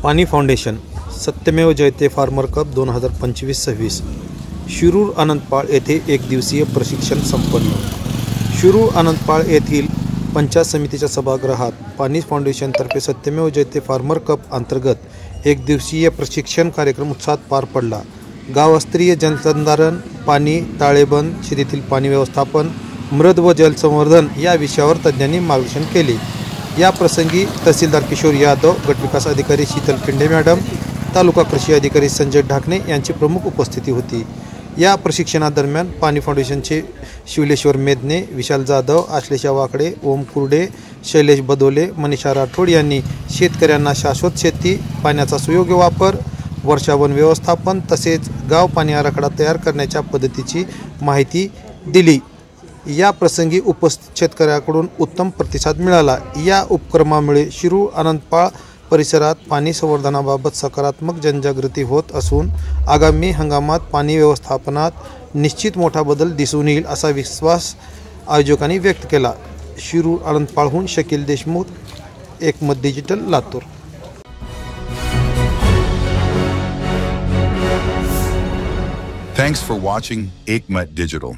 पाणी फाउंडेशन सत्यमेव जयते farmer cup 2025-26 Shirur आनंदपाळ येथे एक दिवसीय प्रशिक्षण संपन्न। शिरूर आनंदपाळ येथील पंचायत समितीच्या सभागृहात पाणी फाउंडेशनतर्फे सत्यमेव जयते फार्मर कप अंतर्गत एक दिवसीय प्रशिक्षण कार्यक्रम उत्साहात पार पडला। गावस्तरीय जलसंधारण, पाणी ताळेबंद, शेतीतील पाणी व्यवस्थापन, मृद व जलसंवर्धन या विषयावर तज्ञांनी मार्गदर्शन केले। या प्रसंगी तहसीलदार किशोर यादव, गटविकास अधिकारी शीतल खिंडे मॅडम, तालुका कृषी अधिकारी संजय ढाकणे यांची प्रमुख उपस्थिती होती। या प्रशिक्षणादरम्यान पाणी फाउंडेशनचे शिवलेश्वर मेदने, विशाल जाधव, आश्लेषा वाकडे, ओम कुर्डे, शैलेश बदोले, मनीषा राठोड यांनी शेतकऱ्यांना शाश्वत शेती, पाण्याचा सुयोग्य वापर, वर्षावन व्यवस्थापन तसेच गाव पाणी आराखडा तयार करण्याच्या पद्धतीची माहिती दिली। या प्रसंगी उपस्थित शेतकऱ्यांकडून उत्तम प्रतिसाद मिळाला। या उपक्रमामुळे शिरूर आनंदपाळ परिसरात पाणी संवर्धनाबाबत सकारात्मक जनजागृती होत असून आगामी हंगामात पाणी व्यवस्थापनात निश्चित मोठा बदल दिसून येईल असा विश्वास आयोजकांनी व्यक्त केला। शिरूर आनंदपाळहून शकील देशमुख, एकमत digital, Latur. Thanks for watching Ekmat Digital.